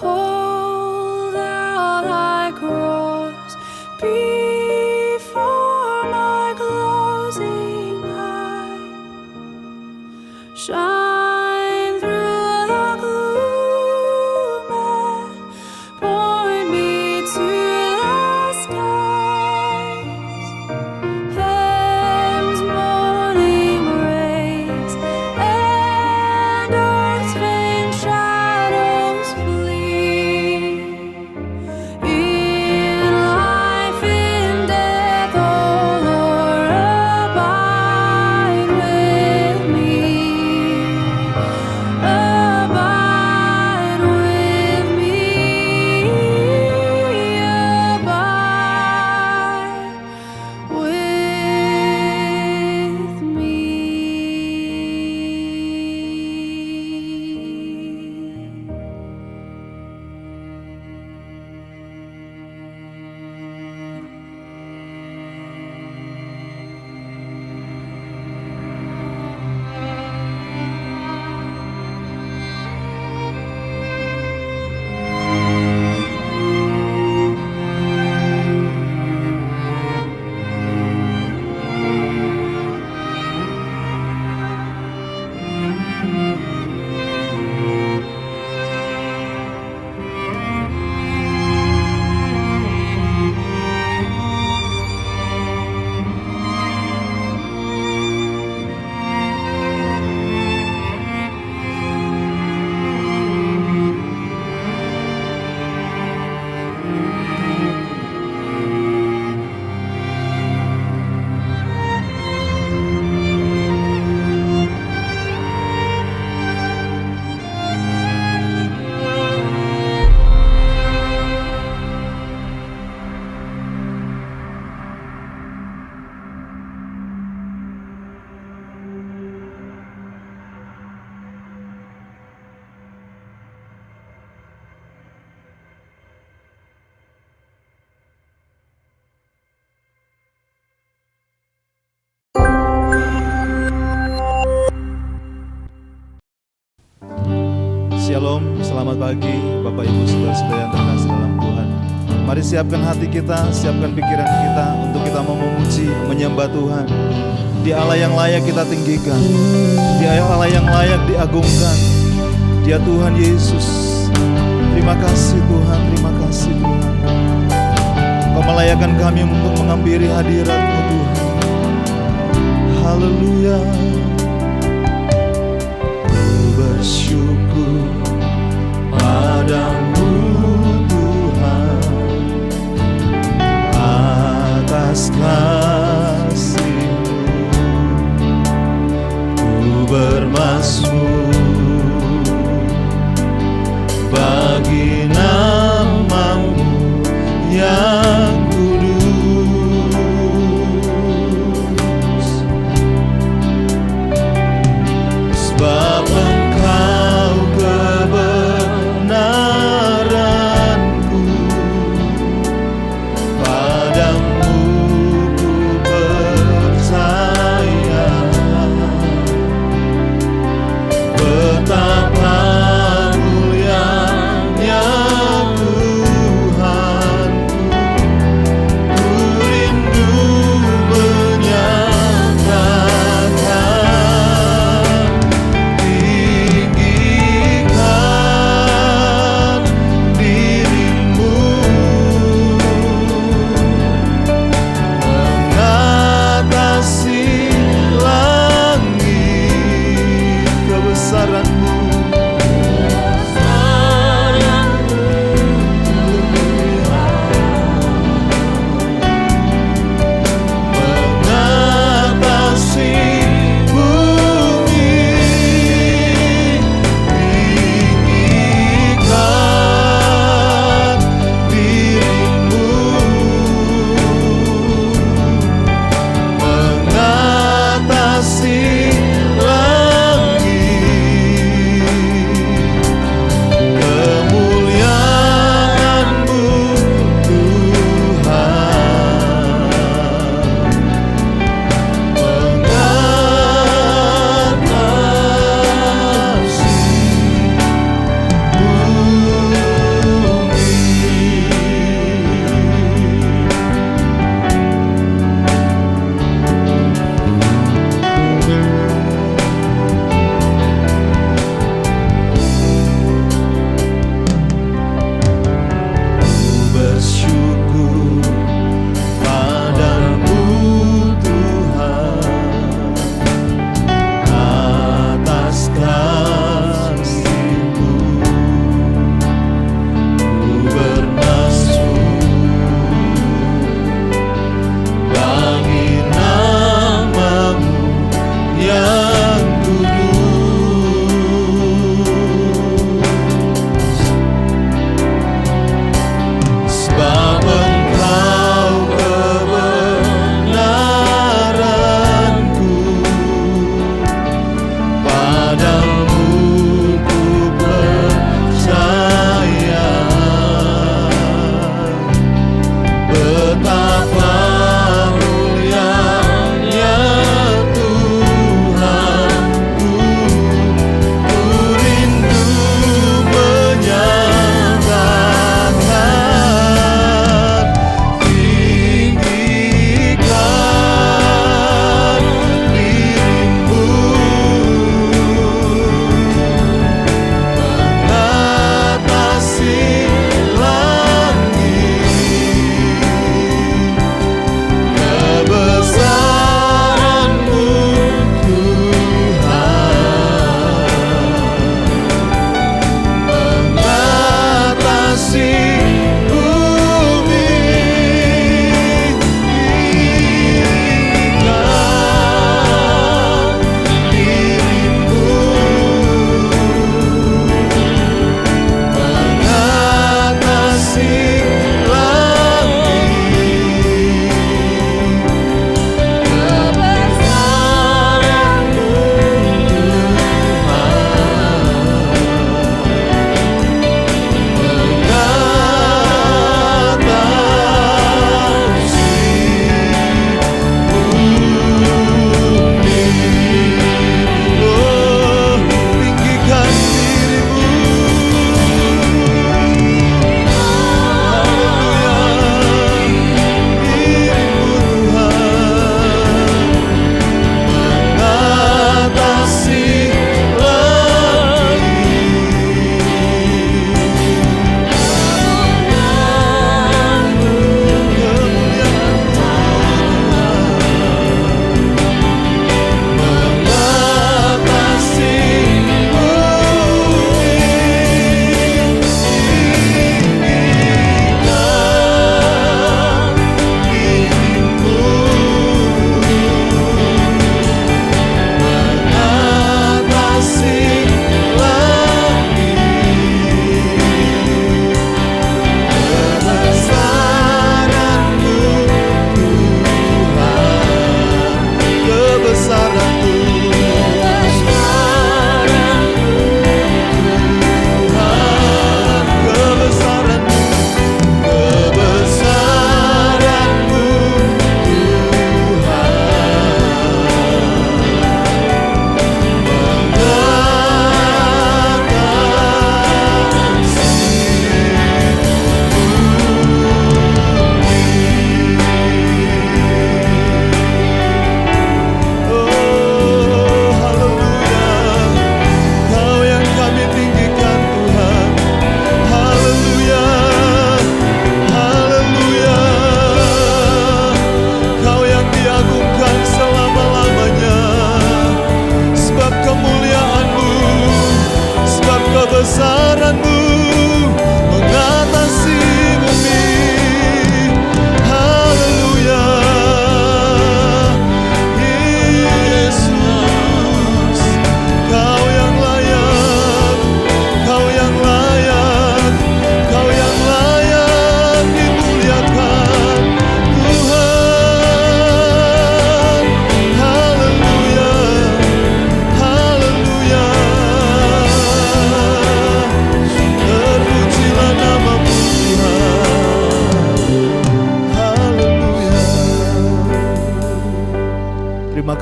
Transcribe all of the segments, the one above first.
Hold out thy cross before my closing eye. Shine through the gloom and point me to the skies. Heaven's morning rays and earth's faint shadows flee. In life, in death, oh Lord, abide with me. Abide with me. Abide with me. Shalom, selamat pagi Bapak Ibu Saudara-saudara yang terkasih dalam Tuhan. Mari siapkan hati kita, siapkan pikiran kita untuk kita mau memuji, menyembah Tuhan. Dia Allah yang layak kita tinggikan, Dia Allah yang layak diagungkan. Dia Tuhan Yesus. Terima kasih Tuhan, terima kasih Tuhan. Kau melayakkan kami untuk menghampiri hadirat-Mu Tuhan. Haleluya. Bersyukur padamu Tuhan atas kasih-Mu. Ku bermazmur bagi nama-Mu yang kudus. Sebab Engkau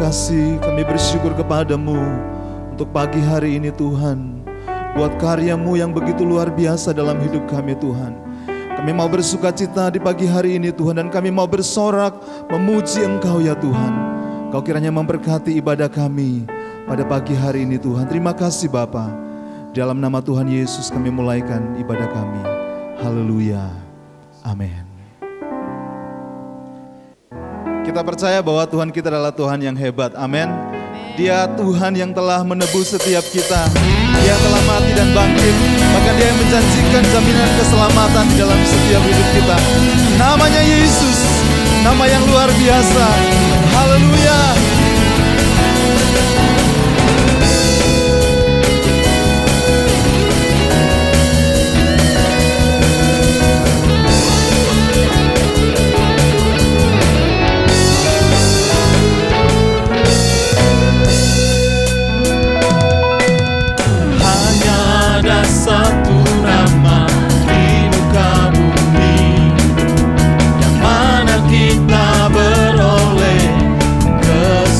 kasih, kami bersyukur kepadamu untuk pagi hari ini Tuhan, buat karya-Mu yang begitu luar biasa dalam hidup kami Tuhan. Kami mau bersuka cita di pagi hari ini Tuhan, dan kami mau bersorak memuji Engkau ya Tuhan. Kau kiranya memberkati ibadah kami pada pagi hari ini Tuhan. Terima kasih Bapa. Dalam nama Tuhan Yesus kami mulaikan ibadah kami. Haleluya. Amin. Kita percaya bahwa Tuhan kita adalah Tuhan yang hebat. Amin. Dia Tuhan yang telah menebus setiap kita. Dia telah mati dan bangkit. Bahkan Dia yang menjanjikan jaminan keselamatan di dalam setiap hidup kita. Namanya Yesus, nama yang luar biasa. Haleluya. Satu nama di muka bumi, yang mana kita beroleh keselamatan.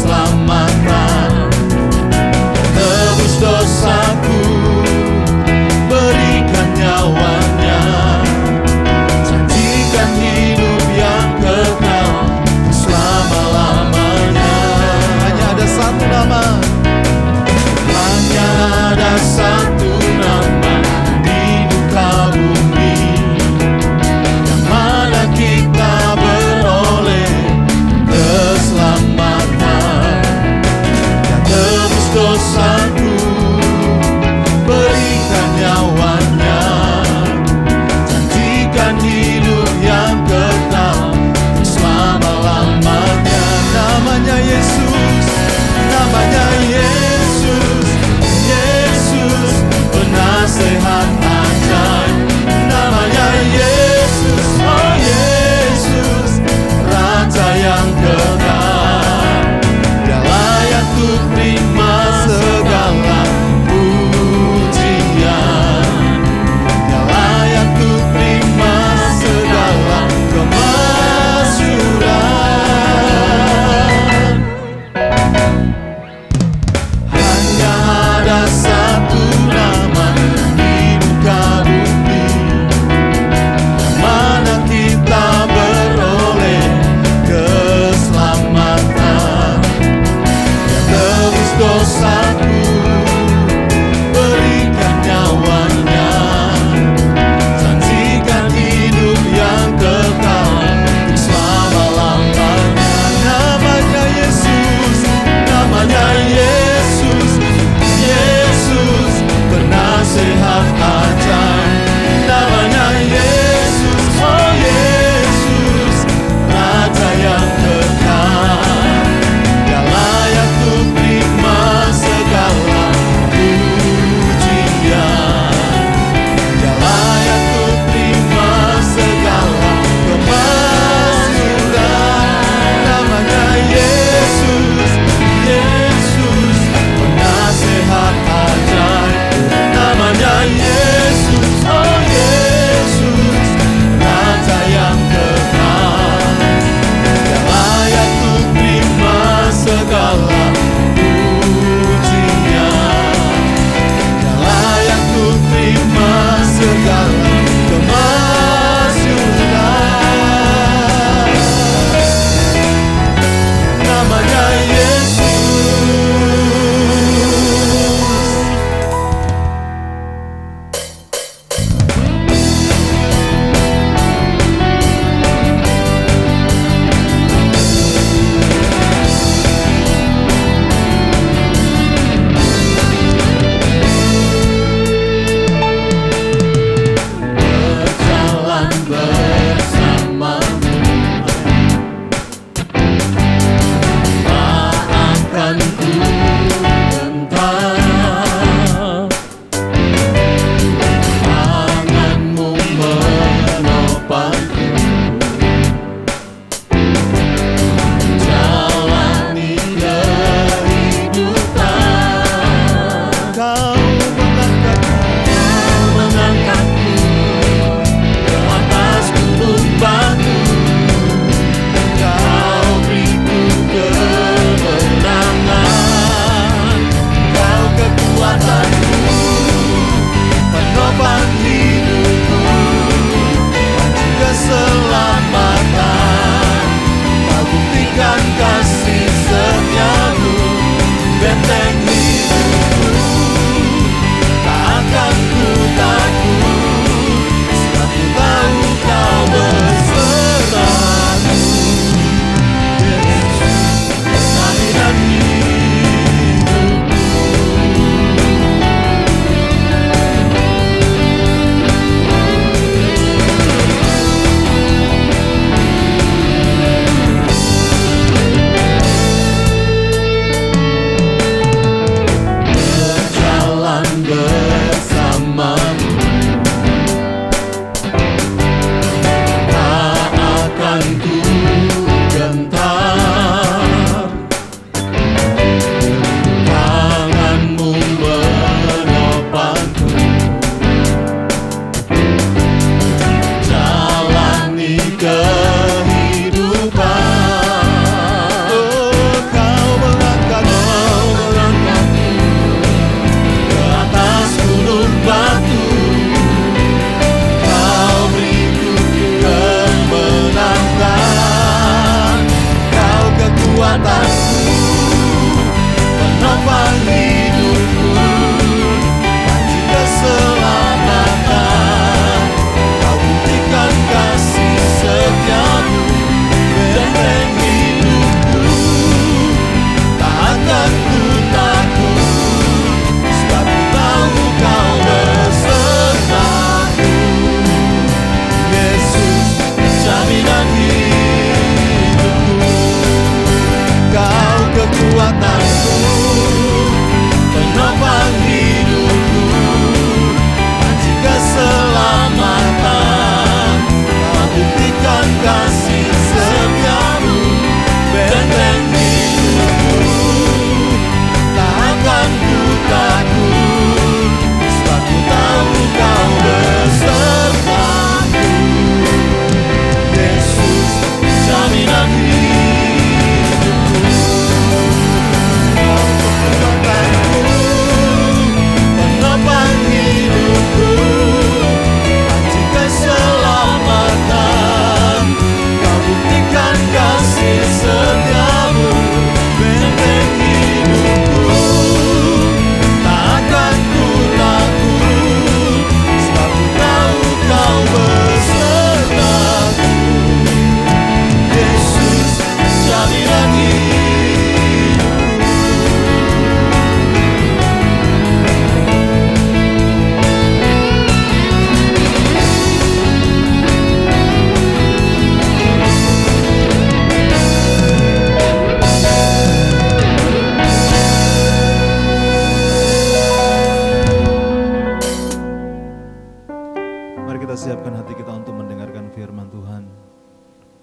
Mari kita siapkan hati kita untuk mendengarkan firman Tuhan.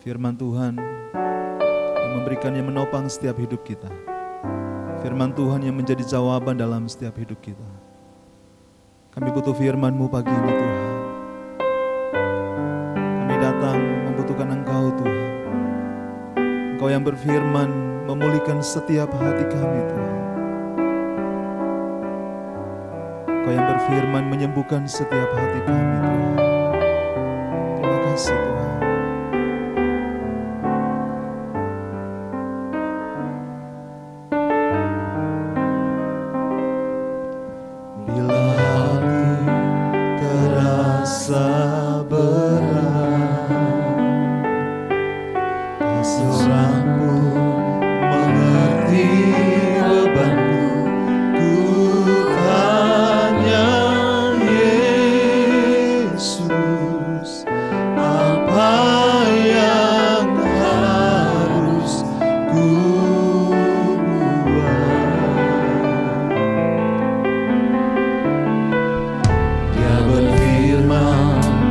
Firman Tuhan yang memberikan, yang menopang setiap hidup kita. Firman Tuhan yang menjadi jawaban dalam setiap hidup kita. Kami butuh firman-Mu pagi ini Tuhan. Kami datang membutuhkan Engkau Tuhan. Engkau yang berfirman memulihkan setiap hati kami Tuhan. Engkau yang berfirman menyembuhkan setiap hati kami Tuhan. Terima kasih Tuhan. Bila hati terasa berat, tak seorang pun mengerti bebanku. Ku tanya Yesus, apa yang harus ku buat? Dia berfirman,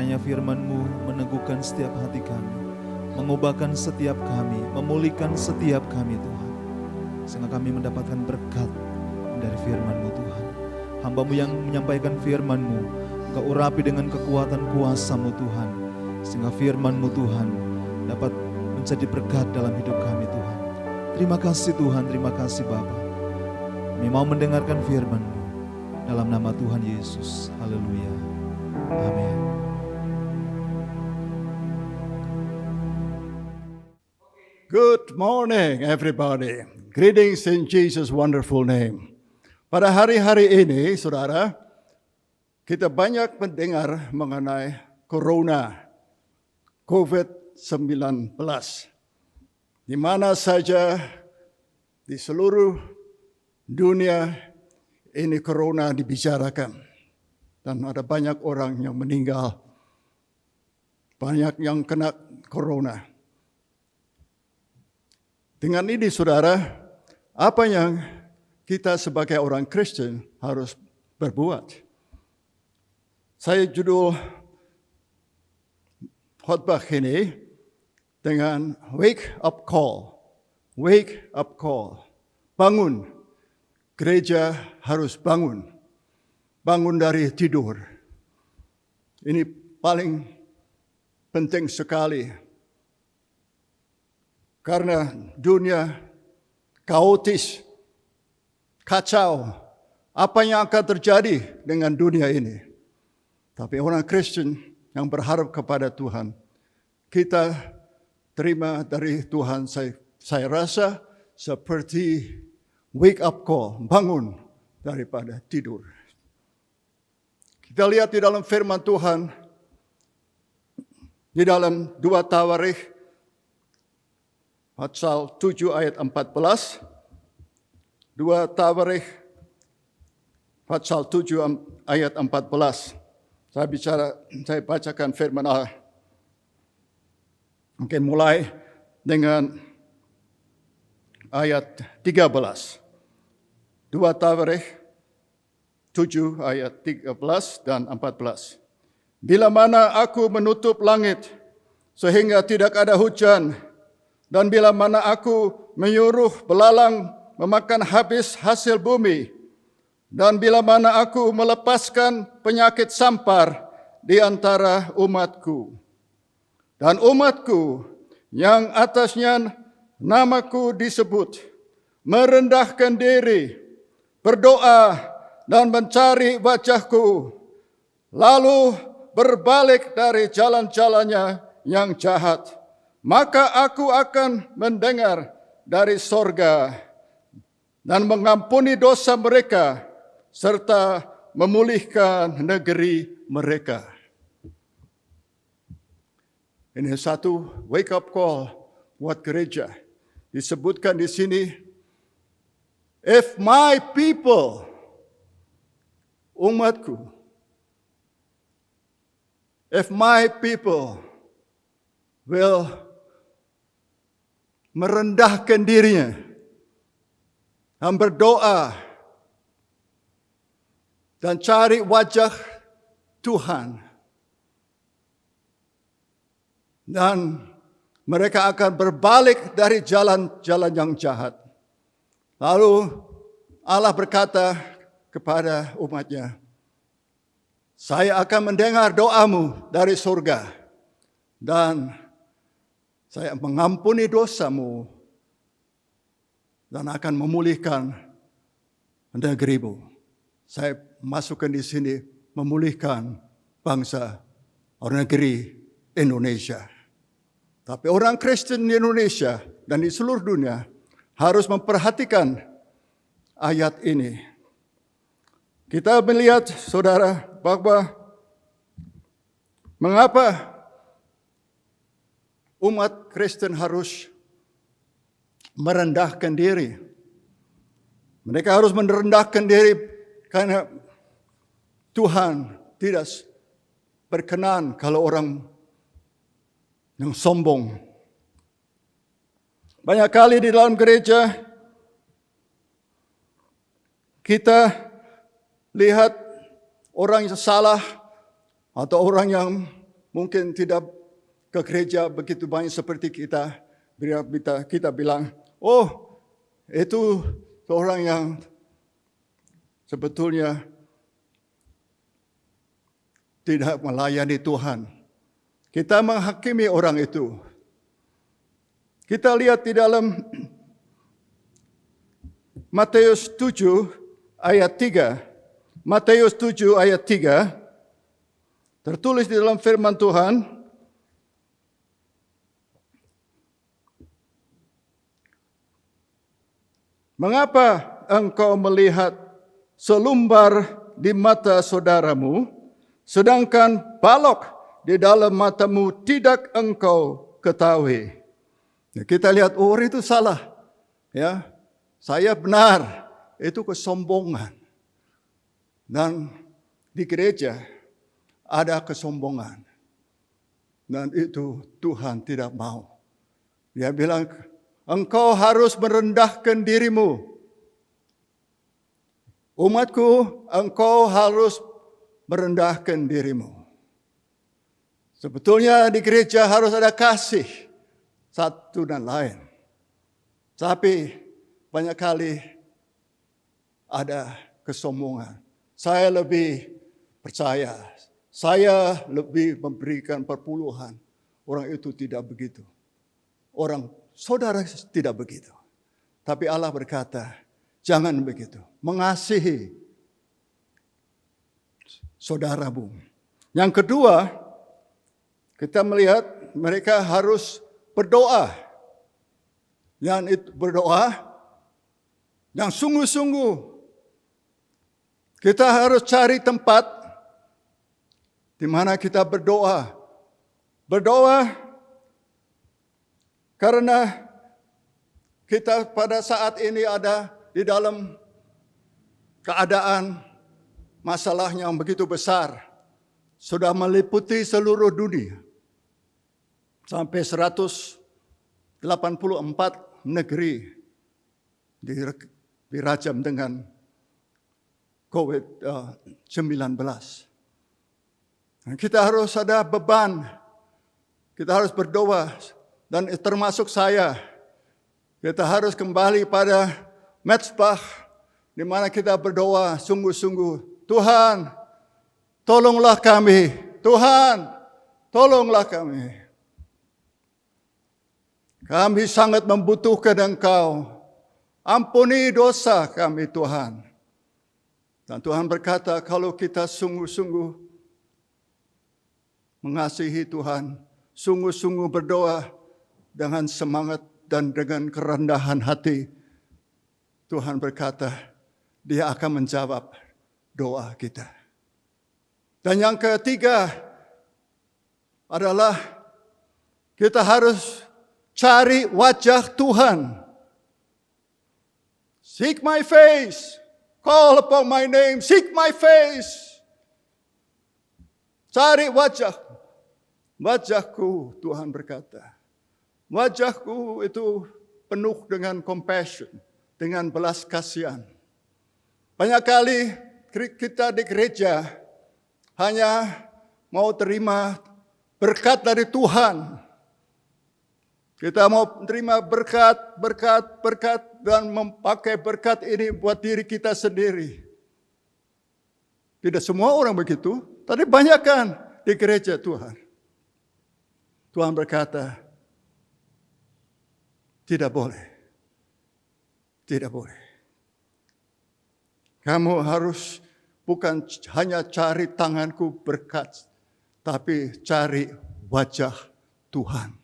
Kiranya firman-Mu meneguhkan setiap hati kami, mengubahkan setiap kami, memulihkan setiap kami Tuhan. Sehingga kami mendapatkan berkat dari firman-Mu Tuhan. Hamba-Mu yang menyampaikan firman-Mu, Engkau urapi dengan kekuatan kuasa-Mu Tuhan. Sehingga firman-Mu Tuhan dapat menjadi berkat dalam hidup kami Tuhan. Terima kasih Tuhan, terima kasih Bapa. Kami mau mendengarkan firman-Mu dalam nama Tuhan Yesus. Haleluya. Amin. Good morning, everybody. Greetings in Jesus' wonderful name. Pada hari-hari ini, saudara, kita banyak mendengar mengenai Corona, COVID-19. Di mana saja di seluruh dunia ini Corona dibicarakan. Dan ada banyak orang yang meninggal, banyak yang kena Corona. Dengan ini saudara, apa yang kita sebagai orang Kristen harus berbuat? Saya judul khotbah ini dengan wake up call. Wake up call. Bangun. Gereja harus bangun. Bangun dari tidur. Ini paling penting sekali. Karena dunia kaotis, kacau. Apa yang akan terjadi dengan dunia ini? Tapi orang Kristen yang berharap kepada Tuhan, kita terima dari Tuhan. Saya rasa seperti wake up call, bangun daripada tidur. Kita lihat di dalam firman Tuhan, di dalam 2 Tawarikh, pasal 7 ayat 14, 2 Tawarikh, pasal 7 ayat 14. Saya bacakan firman Allah. Mungkin mulai dengan ayat 13. 2 Tawarikh 7 ayat 13 dan 14. Bila mana aku menutup langit sehingga tidak ada hujan, dan bila mana aku menyuruh belalang memakan habis hasil bumi, dan bila mana aku melepaskan penyakit sampar di antara umatku, dan umatku yang atasnya namaku disebut, merendahkan diri, berdoa dan mencari wajahku, lalu berbalik dari jalan-jalannya yang jahat, maka aku akan mendengar dari sorga dan mengampuni dosa mereka serta memulihkan negeri mereka. Ini satu wake up call buat gereja. Disebutkan di sini, if my people, umatku, if my people will merendahkan dirinya dan berdoa dan cari wajah Tuhan, dan mereka akan berbalik dari jalan-jalan yang jahat. Lalu Allah berkata kepada umatnya, saya akan mendengar doamu dari surga dan saya mengampuni dosamu dan akan memulihkan negerimu. Saya masukkan di sini memulihkan bangsa orang negeri Indonesia. Tapi orang Kristen di Indonesia dan di seluruh dunia harus memperhatikan ayat ini. Kita melihat, saudara, bahwa mengapa umat Kristen harus merendahkan diri. Mereka harus merendahkan diri karena Tuhan tidak berkenan kalau orang yang sombong. Banyak kali di dalam gereja kita lihat orang yang salah atau orang yang mungkin tidak ke gereja begitu banyak seperti kita. Kita bilang, oh itu seorang yang sebetulnya tidak melayani Tuhan. Kita menghakimi orang itu. Kita lihat di dalam Matius 7 ayat 3. Matius 7 ayat 3 tertulis di dalam firman Tuhan, mengapa engkau melihat selumbar di mata saudaramu, sedangkan balok di dalam matamu tidak engkau ketahui? Ya, kita lihat, oh itu salah. Ya, saya benar. Itu kesombongan. Dan di gereja ada kesombongan. Dan itu Tuhan tidak mau. Dia bilang, engkau harus merendahkan dirimu. Umatku, engkau harus merendahkan dirimu. Sebetulnya di gereja harus ada kasih satu dan lain. Tapi banyak kali ada kesombongan. Saya lebih percaya. Saya lebih memberikan perpuluhan. Orang itu tidak begitu. Orang saudara tidak begitu. Tapi Allah berkata, jangan begitu. Mengasihi saudaramu. Yang kedua, kita melihat mereka harus berdoa. Yang itu berdoa yang sungguh-sungguh. Kita harus cari tempat di mana kita berdoa. Berdoa karena kita pada saat ini ada di dalam keadaan masalah yang begitu besar. Sudah meliputi seluruh dunia. Sampai 184 negeri dirajam dengan COVID-19. Kita harus ada beban. Kita harus berdoa. Dan termasuk saya. Kita harus kembali pada mezbah. Di mana kita berdoa sungguh-sungguh. Tuhan, tolonglah kami. Tuhan, tolonglah kami. Kami sangat membutuhkan Engkau. Ampuni dosa kami, Tuhan. Dan Tuhan berkata, kalau kita sungguh-sungguh mengasihi Tuhan, sungguh-sungguh berdoa dengan semangat dan dengan kerendahan hati, Tuhan berkata, Dia akan menjawab doa kita. Dan yang ketiga adalah kita harus cari wajah Tuhan. Seek my face. Call upon my name. Seek my face. Cari wajahku, Tuhan berkata. Wajahku itu penuh dengan compassion, dengan belas kasihan. Banyak kali kita di gereja hanya mau terima berkat dari Tuhan. Kita mau terima berkat dan memakai berkat ini buat diri kita sendiri. Tidak semua orang begitu, tapi banyak kan di gereja Tuhan. Tuhan berkata, tidak boleh. Tidak boleh. Kamu harus bukan hanya cari tanganku berkat, tapi cari wajah Tuhan.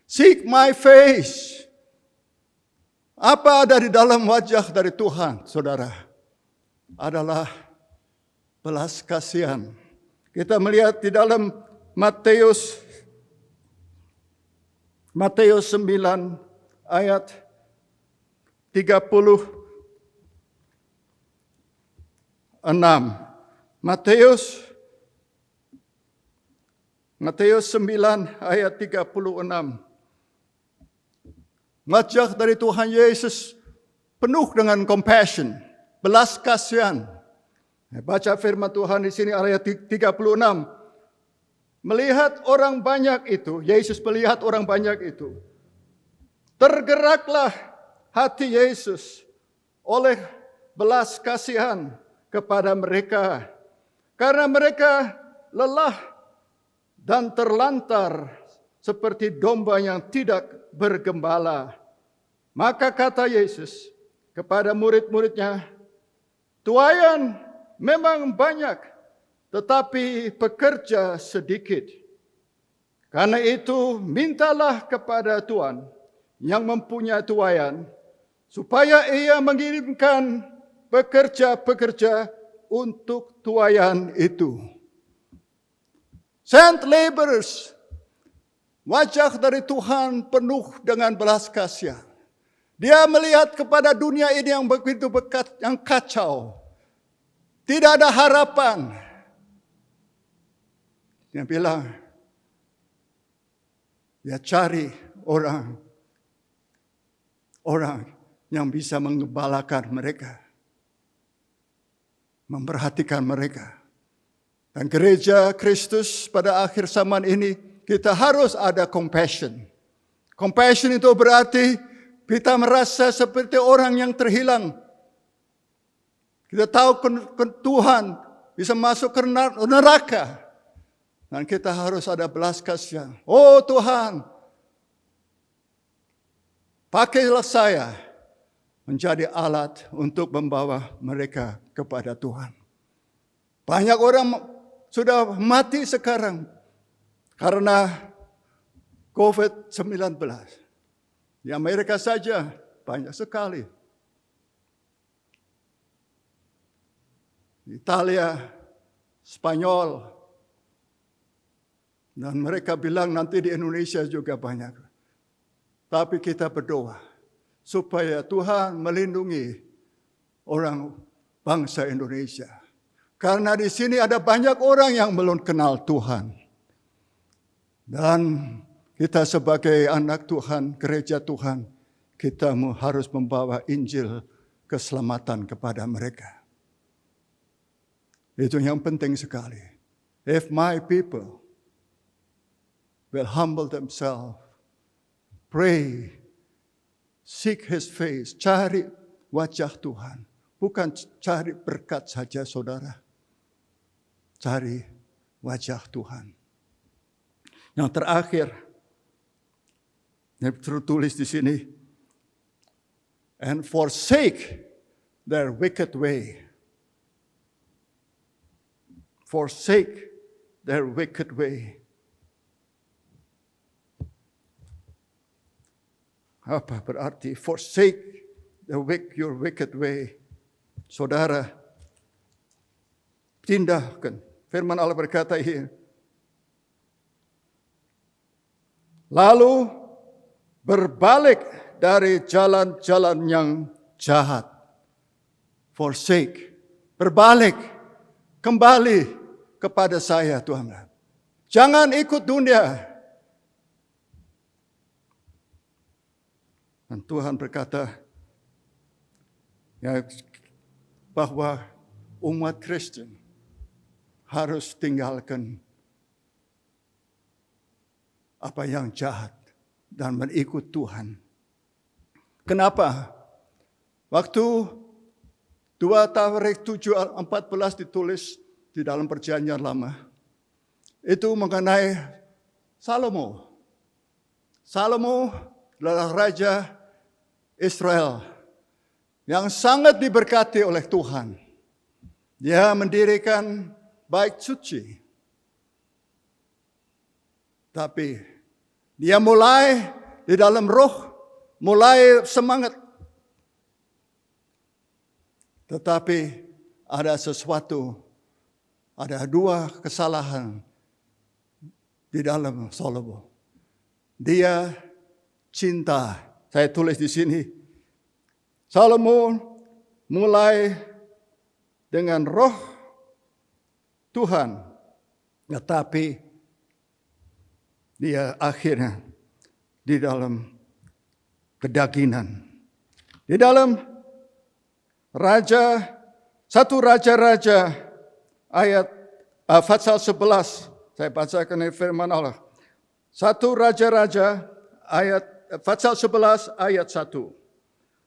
Seek my face. Apa ada di dalam wajah dari Tuhan, saudara? Adalah belas kasihan. Kita melihat di dalam Matius 9 ayat 36. Matius 9 ayat 36. Wajah dari Tuhan Yesus penuh dengan compassion, belas kasihan. Baca firman Tuhan di sini ayat 36. melihat orang banyak itu, Yesus melihat orang banyak itu, tergeraklah hati Yesus oleh belas kasihan kepada mereka. Karena mereka lelah dan terlantar seperti domba yang tidak bergembala. Maka kata Yesus kepada murid-muridnya, tuaian memang banyak, tetapi pekerja sedikit. Karena itu mintalah kepada Tuhan yang mempunyai tuaian, supaya ia mengirimkan pekerja-pekerja untuk tuaian itu. Send laborers. Wajah dari Tuhan penuh dengan belas kasihan. Dia melihat kepada dunia ini yang begitu yang kacau. Tidak ada harapan. Dia bilang, dia cari orang yang bisa menggembalakan mereka, memperhatikan mereka. Dan gereja Kristus pada akhir zaman ini, kita harus ada compassion. Compassion itu berarti kita merasa seperti orang yang terhilang. Kita tahu Tuhan bisa masuk ke neraka. Dan kita harus ada belas kasihan. Oh Tuhan, pakailah saya menjadi alat untuk membawa mereka kepada Tuhan. Banyak orang sudah mati sekarang karena COVID-19. Di Amerika saja banyak sekali. Italia, Spanyol, dan mereka bilang nanti di Indonesia juga banyak. Tapi kita berdoa supaya Tuhan melindungi orang bangsa Indonesia. Karena di sini ada banyak orang yang belum kenal Tuhan. Dan kita sebagai anak Tuhan, gereja Tuhan, kita harus membawa Injil keselamatan kepada mereka. Itu yang penting sekali. If my people will humble themselves, pray, seek His face, cari wajah Tuhan. Bukan cari berkat saja saudara. Cari wajah Tuhan. Yang terakhir, yang tertulis di sini, and forsake their wicked way. Forsake their wicked way. Apa berarti forsake your wicked way? Saudara, pindahkan. Firman Allah berkata ini. Lalu berbalik dari jalan-jalan yang jahat. Forsake. Berbalik. Kembali kepada saya Tuhan. Jangan ikut dunia. Dan Tuhan berkata ya, bahwa umat Kristen harus tinggalkan apa yang jahat dan mengikut Tuhan. Kenapa? Waktu 2 Tawarik 7:14 ditulis di dalam Perjanjian Lama, itu mengenai Salomo. Salomo adalah raja Israel yang sangat diberkati oleh Tuhan. Dia mendirikan bait suci. Tapi dia mulai di dalam roh, mulai semangat. Tetapi ada sesuatu, ada 2 kesalahan di dalam Salomo. Dia cinta. Saya tulis di sini. Salomo mulai dengan roh Tuhan, tetapi dia akhirnya di dalam kedagingan. Di dalam Raja-Raja ayat pasal 11 Saya bacakan firman Allah. 1 Raja-Raja pasal 11 ayat 1.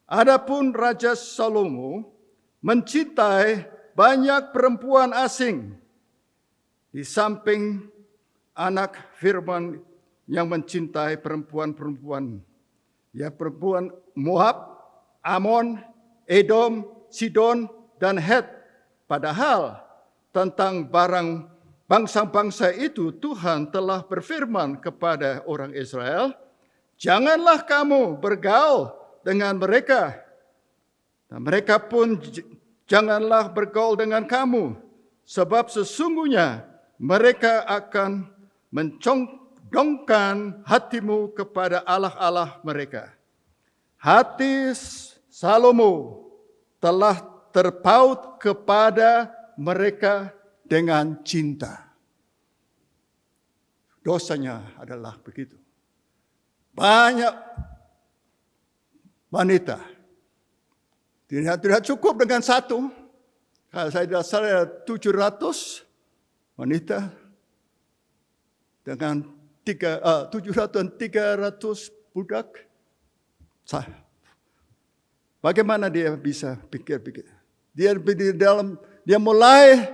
Adapun Raja Salomo mencintai banyak perempuan asing di samping anak firman yang mencintai perempuan-perempuan. Ya, perempuan Moab, Amon, Edom, Sidon, dan Het. Padahal tentang barang bangsa-bangsa itu Tuhan telah berfirman kepada orang Israel, janganlah kamu bergaul dengan mereka. Dan mereka pun janganlah bergaul dengan kamu, sebab sesungguhnya mereka akan mencondongkan hatimu kepada allah-allah mereka. Hati Salomo telah terpaut kepada mereka dengan cinta. Dosanya adalah begitu. Banyak wanita. Tidak cukup dengan satu. Kalau saya tidak salah 700 wanita dengan 300 budak. Bagaimana dia bisa pikir-pikir? Dia mulai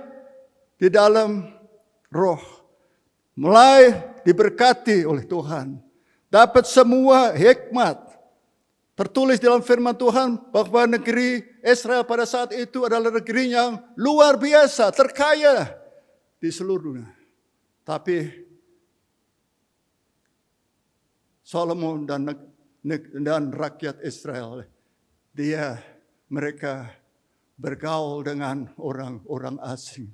di dalam roh, mulai diberkati oleh Tuhan, dapat semua hikmat. Tertulis dalam firman Tuhan bahwa negeri Israel pada saat itu adalah negeri yang luar biasa, terkaya di seluruh dunia. Tapi Solomon dan rakyat Israel, mereka bergaul dengan orang-orang asing.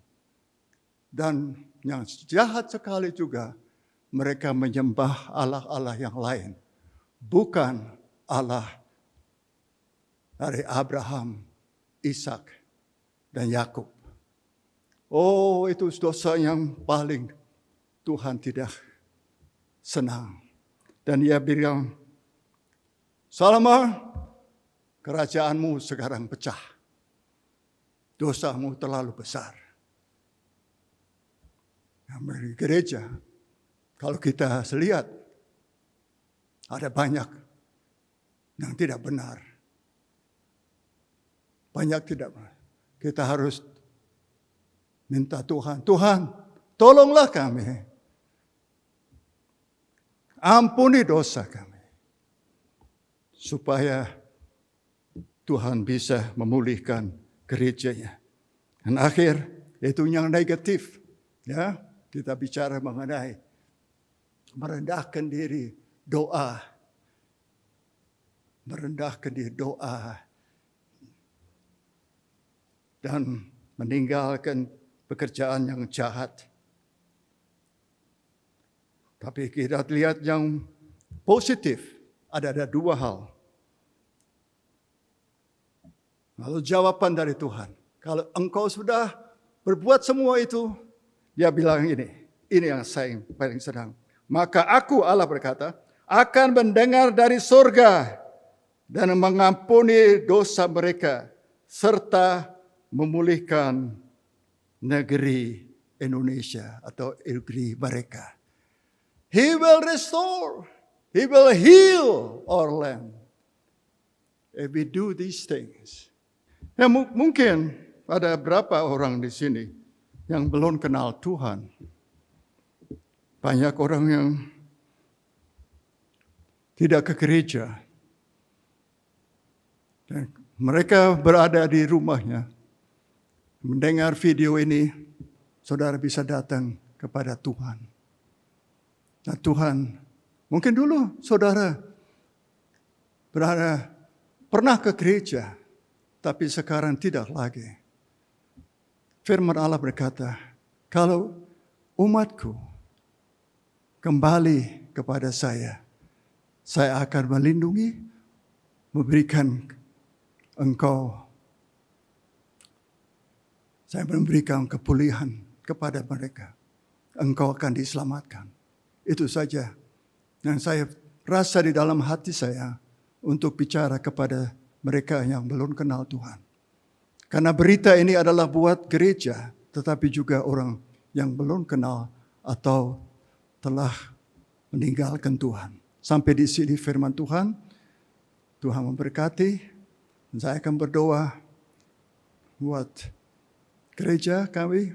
Dan yang jahat sekali juga, mereka menyembah allah-allah yang lain. Bukan Allah dari Abraham, Ishak, dan Yakub. Oh, itu dosa yang paling Tuhan tidak senang. Dan ia bilang, Salomo, kerajaanmu sekarang pecah. Dosamu terlalu besar. Di gereja, kalau kita lihat, ada banyak yang tidak benar. Banyak tidak benar. Kita harus minta Tuhan, Tuhan, tolonglah kami. Ampuni dosa kami. Supaya Tuhan bisa memulihkan gerejanya. Dan akhir, itu yang negatif. Ya, kita bicara mengenai merendahkan diri, doa. Merendahkan diri, doa. Dan meninggalkan pekerjaan yang jahat. Tapi kita lihat yang positif. Ada dua hal. Lalu jawaban dari Tuhan. Kalau engkau sudah berbuat semua itu, dia bilang ini yang saya paling senang. Maka aku, Allah berkata, akan mendengar dari surga dan mengampuni dosa mereka, serta memulihkan negeri Indonesia atau negeri mereka. He will restore, He will heal our land. If we do these things. Ya, mungkin ada berapa orang di sini yang belum kenal Tuhan. Banyak orang yang tidak ke gereja. Dan mereka berada di rumahnya. Mendengar video ini, saudara bisa datang kepada Tuhan. Nah Tuhan, mungkin dulu saudara pernah ke gereja, tapi sekarang tidak lagi. Firman Allah berkata, kalau umatku kembali kepada saya akan melindungi, memberikan engkau. Saya memberikan kepulihan kepada mereka. Engkau akan diselamatkan. Itu saja yang saya rasa di dalam hati saya untuk bicara kepada mereka yang belum kenal Tuhan. Karena berita ini adalah buat gereja, tetapi juga orang yang belum kenal atau telah meninggalkan Tuhan. Sampai di sini firman Tuhan. Tuhan memberkati. Dan saya akan berdoa buat gereja kami,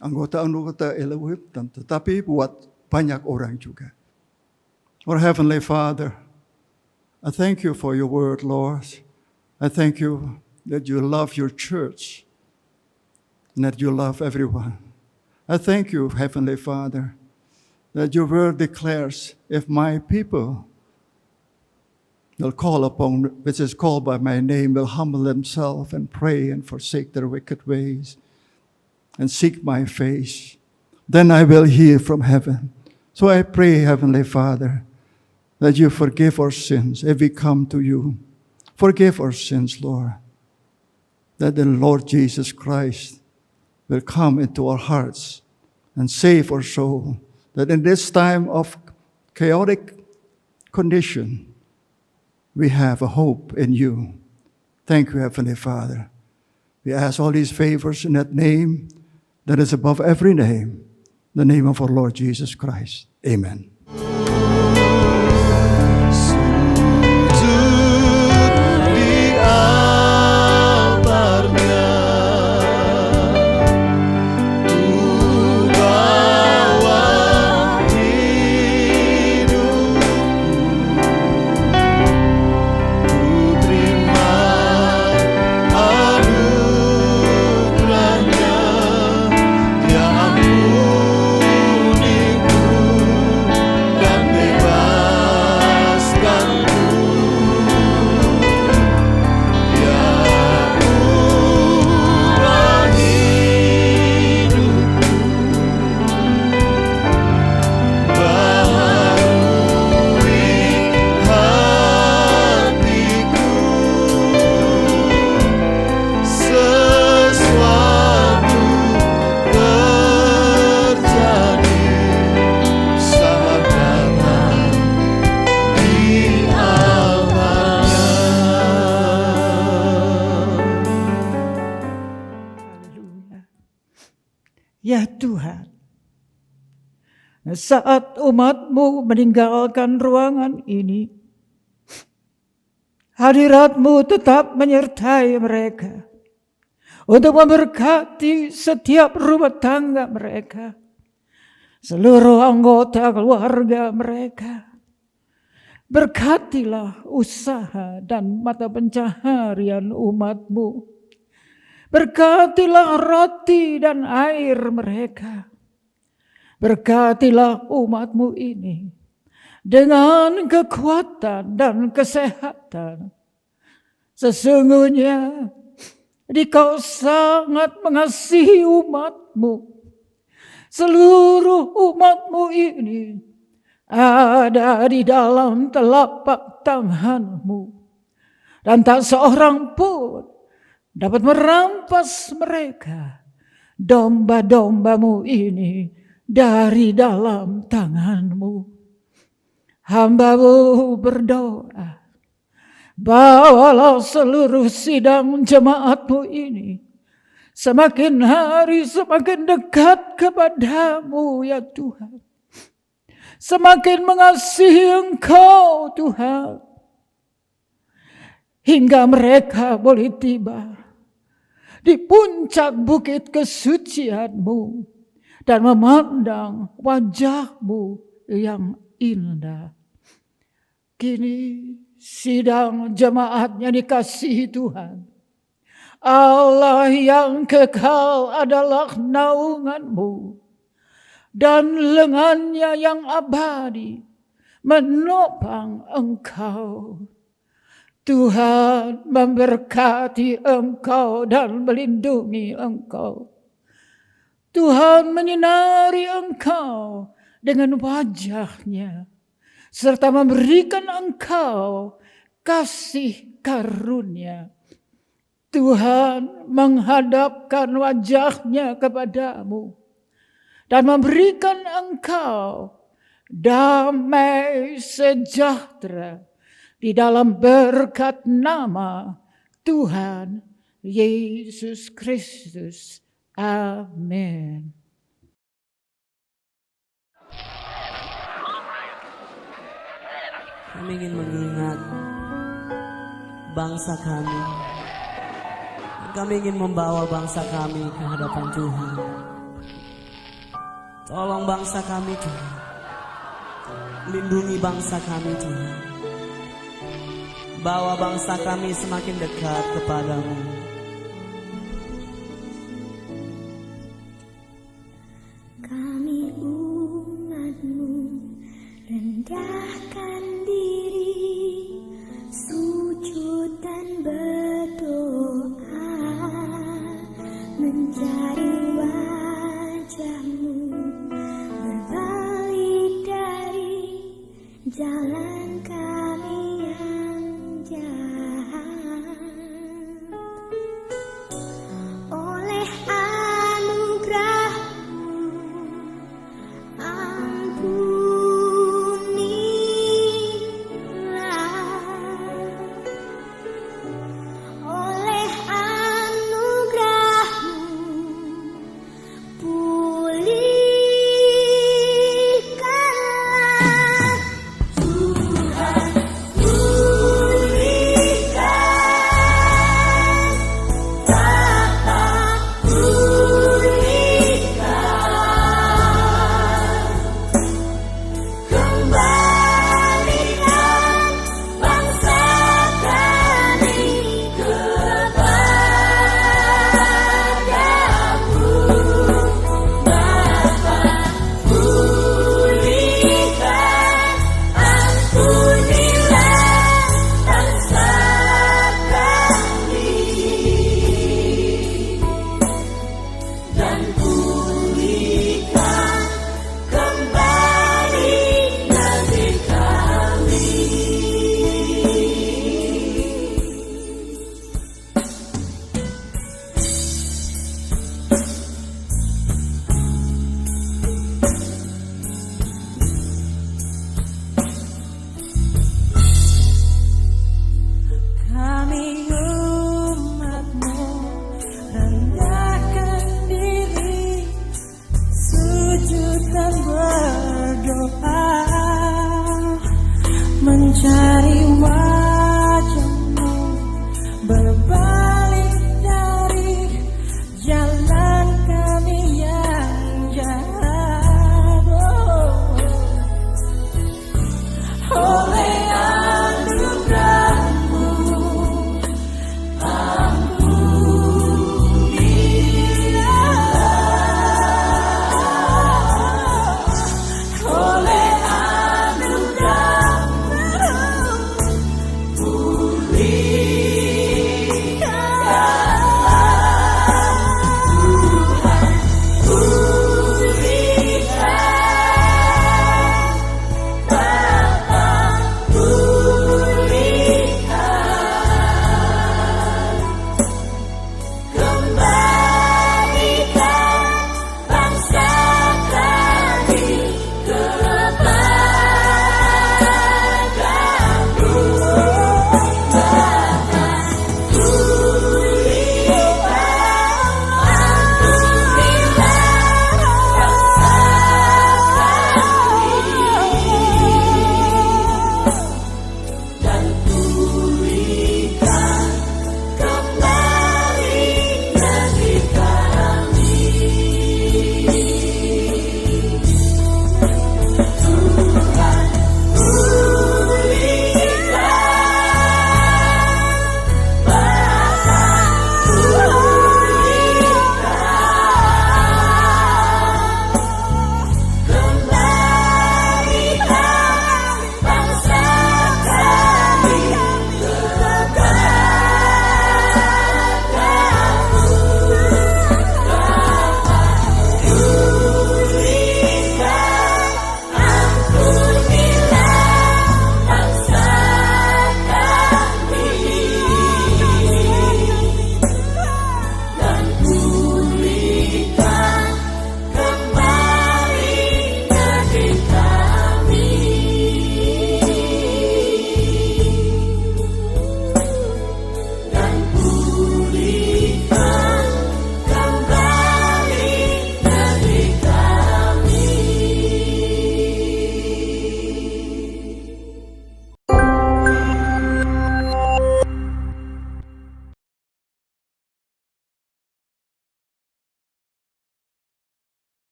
anggota-anggota Elohim, dan tetapi buat banyak orang juga. Our Heavenly Father, I thank you for your word, Lord. I thank you that you love your church and that you love everyone. I thank you, Heavenly Father, that your word declares, if my people will call upon, which is called by my name, will humble themselves and pray and forsake their wicked ways and seek my face, then I will hear from heaven. So I pray, Heavenly Father, that you forgive our sins if we come to you. Forgive our sins, Lord, that the Lord Jesus Christ will come into our hearts and save our soul, that in this time of chaotic condition, we have a hope in you. Thank you, Heavenly Father. We ask all these favors in that name that is above every name, the name of our Lord Jesus Christ. Amen. Di altarnya ku bawa hidupku, ku terima anugerahnya, Dia ampuniku dan bebaskanku. Dia ubah hidupku, baharui hatiku, sesuatu terjadi saat datang di altarnya. Haleluya. Ya Tuhan, saat umat-Mu meninggalkan ruangan ini, hadirat-Mu tetap menyertai mereka untuk memberkati setiap rumah tangga mereka, seluruh anggota keluarga mereka. Berkatilah usaha dan mata pencaharian umat-Mu. Berkatilah roti dan air mereka. Berkatilah umat-Mu ini dengan kekuatan dan kesehatan. Sesungguhnya Dikau sangat mengasihi umat-Mu. Seluruh umat-Mu ini ada di dalam telapak tangan-Mu. Dan tak seorang pun dapat merampas mereka, domba-domba-Mu ini, dari dalam tangan-Mu. Hamba-Mu berdoa, bawalah seluruh sidang jemaat-Mu ini semakin hari semakin dekat kepadamu ya Tuhan. Semakin mengasihi Engkau Tuhan. Hingga mereka boleh tiba di puncak bukit kesucian-Mu dan memandang wajah-Mu yang indah. Kini sidang jemaatnya dikasihi Tuhan. Allah yang kekal adalah naungan-Mu, dan lengannya yang abadi menopang Engkau. Tuhan memberkati Engkau dan melindungi Engkau. Tuhan menyinari Engkau dengan wajah-Nya, serta memberikan Engkau kasih karunia. Tuhan menghadapkan wajah-Nya kepadamu dan memberikan Engkau damai sejahtera di dalam berkat nama Tuhan Yesus Kristus. Amin. Kami ingin mengingat bangsa kami. Kami ingin membawa bangsa kami ke hadapan Tuhan. Tolong bangsa kami Tuhan. Lindungi bangsa kami Tuhan. Bawa bangsa kami semakin dekat kepadamu. Kami umat-Mu rendahkan diri, sujud dan berdoa, mencari wajah-Mu, berbalik dari jalan